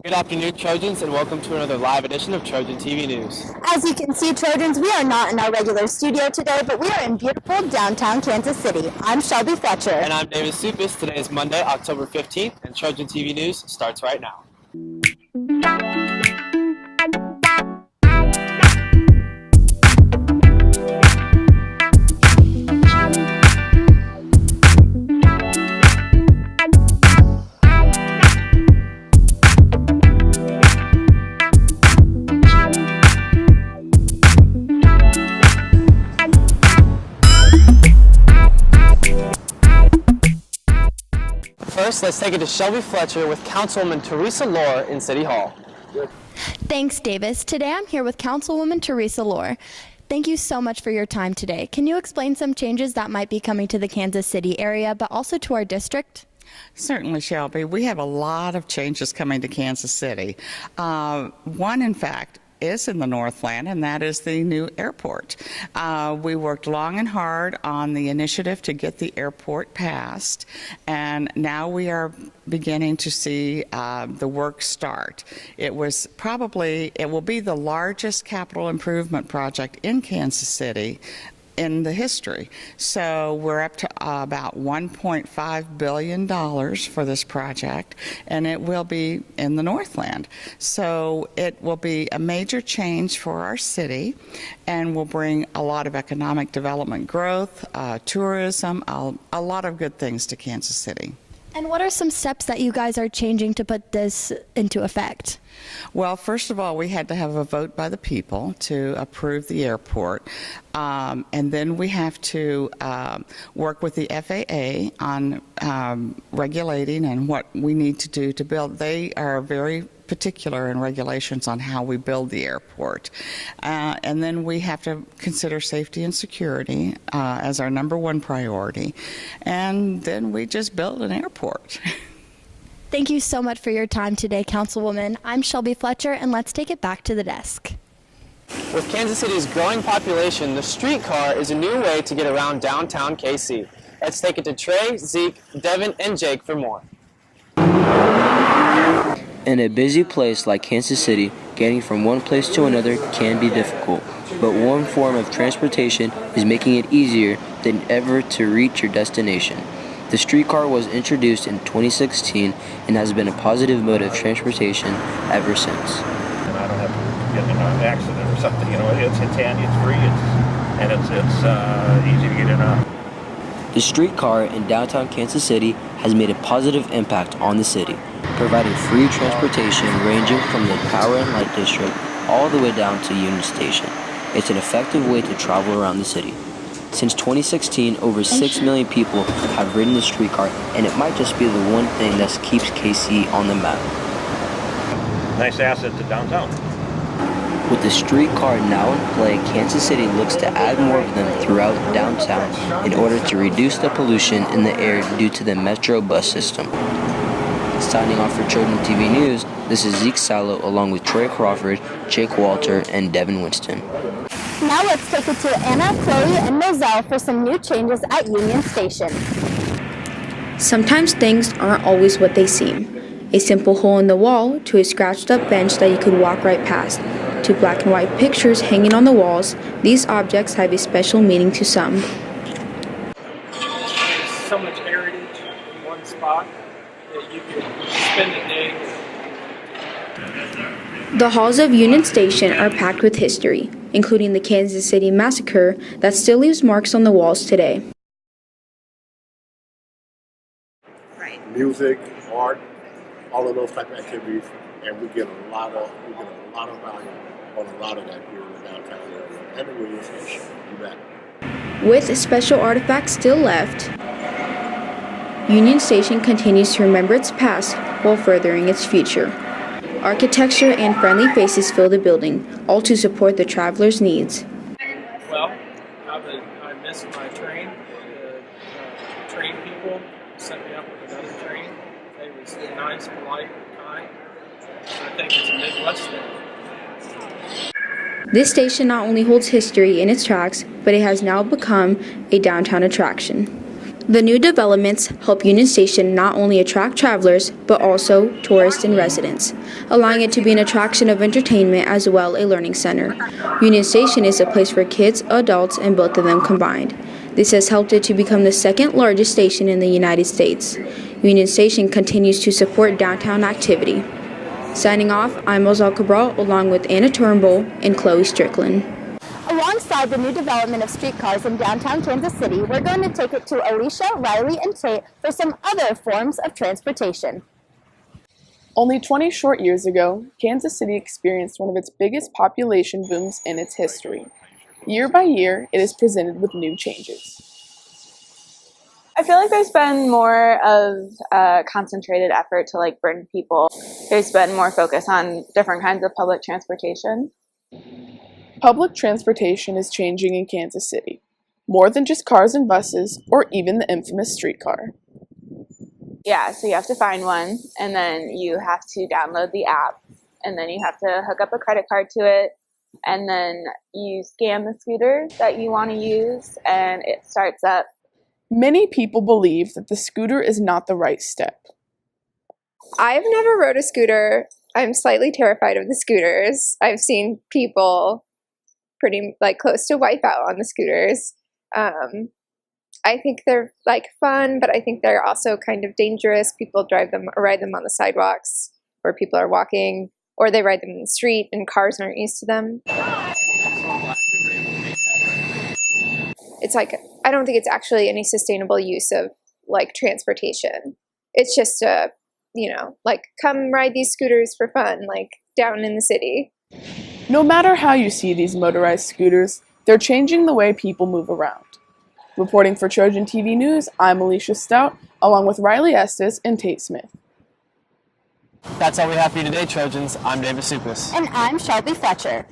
Good afternoon, Trojans, and welcome to another live edition of Trojan TV News. As you can see, Trojans, we are not in our regular studio today, but we are in beautiful downtown Kansas City. I'm Shelby Fletcher. And I'm David Supis. Today is Monday, October 15th, and Trojan TV News starts right now. First, let's take it to Shelby Fletcher with Councilwoman Teresa Lohr in City Hall. Thanks, Davis. Today I'm here with Councilwoman Teresa Lohr. Thank you so much for your time today. Can you explain some changes that might be coming to the Kansas City area, but also to our district? Certainly, Shelby. We have a lot of changes coming to Kansas City. One, in fact, is in the Northland, and that is the new airport. We worked long and hard on the initiative to get the airport passed, and now we are beginning to see the work start. It will be the largest capital improvement project in Kansas City in the history. So we're up to about $1.5 billion for this project, and it will be in the Northland. So it will be a major change for our city and will bring a lot of economic development growth, tourism, a lot of good things to Kansas City. And what are some steps that you guys are changing to put this into effect? Well, first of all, we had to have a vote by the people to approve the airport. And then we have to work with the FAA on regulating and what we need to do to build. They are very particular in regulations on how we build the airport. And then we have to consider safety and security as our number one priority. And then we just build an airport. Thank you so much for your time today, Councilwoman. I'm Shelby Fletcher, and let's take it back to the desk. With Kansas City's growing population, the streetcar is a new way to get around downtown KC. Let's take it to Trey, Zeke, Devin, and Jake for more. In a busy place like Kansas City, getting from one place to another can be difficult, but one form of transportation is making it easier than ever to reach your destination. The streetcar was introduced in 2016 and has been a positive mode of transportation ever since. And I don't have to get in an accident or something, it's handy, it's free, it's easy to get in and out. The streetcar in downtown Kansas City has made a positive impact on the city, providing free transportation ranging from the Power and Light District all the way down to Union Station. It's an effective way to travel around the city. Since 2016, over 6 million people have ridden the streetcar, and it might just be the one thing that keeps KC on the map. Nice asset to downtown. With the streetcar now in play, Kansas City looks to add more of them throughout downtown in order to reduce the pollution in the air due to the Metro bus system. Signing off for Trojan TV News, this is Zeke Sallow along with Troy Crawford, Jake Walter, and Devin Winston. Now let's take it to Anna, Chloe, and Mozelle for some new changes at Union Station. Sometimes things aren't always what they seem. A simple hole in the wall to a scratched up bench that you could walk right past, to black and white pictures hanging on the walls, these objects have a special meaning to some. So much heritage in one spot that you could spend a day. The halls of Union Station are packed with history, including the Kansas City Massacre that still leaves marks on the walls today. Music, art, all of those type of activities, and we get a lot of value on a lot of that here in the downtown area and the Union Station. You bet. With special artifacts still left, Union Station continues to remember its past while furthering its future. Architecture and friendly faces fill the building, all to support the travelers' needs. Well, I missed my train. The train people set me up with another train. They was nice, polite, kind. I think it's a Midwest thing. This station not only holds history in its tracks, but it has now become a downtown attraction. The new developments help Union Station not only attract travelers, but also tourists and residents, allowing it to be an attraction of entertainment as well as a learning center. Union Station is a place for kids, adults, and both of them combined. This has helped it to become the second largest station in the United States. Union Station continues to support downtown activity. Signing off, I'm Mozelle Cabral along with Anna Turnbull and Chloe Strickland. Alongside the new development of streetcars in downtown Kansas City, we're going to take it to Alicia, Riley, and Tate for some other forms of transportation. Only 20 short years ago, Kansas City experienced one of its biggest population booms in its history. Year by year, it is presented with new changes. I feel like there's been more of a concentrated effort to bring people. There's been more focus on different kinds of public transportation. Public transportation is changing in Kansas City, more than just cars and buses, or even the infamous streetcar. Yeah, so you have to find one, and then you have to download the app, and then you have to hook up a credit card to it, and then you scan the scooter that you want to use, and it starts up. Many people believe that the scooter is not the right step. I've never rode a scooter. I'm slightly terrified of the scooters. I've seen people pretty close to wipe out on the scooters. I think they're fun, but I think they're also kind of dangerous. People ride them on the sidewalks where people are walking, or they ride them in the street and cars aren't used to them. It's I don't think it's actually any sustainable use of transportation. It's just come ride these scooters for fun, down in the city. No matter how you see these motorized scooters, they're changing the way people move around. Reporting for Trojan TV News, I'm Alicia Stout, along with Riley Estes and Tate Smith. That's all we have for you today, Trojans. I'm David Supis. And I'm Shelby Fletcher.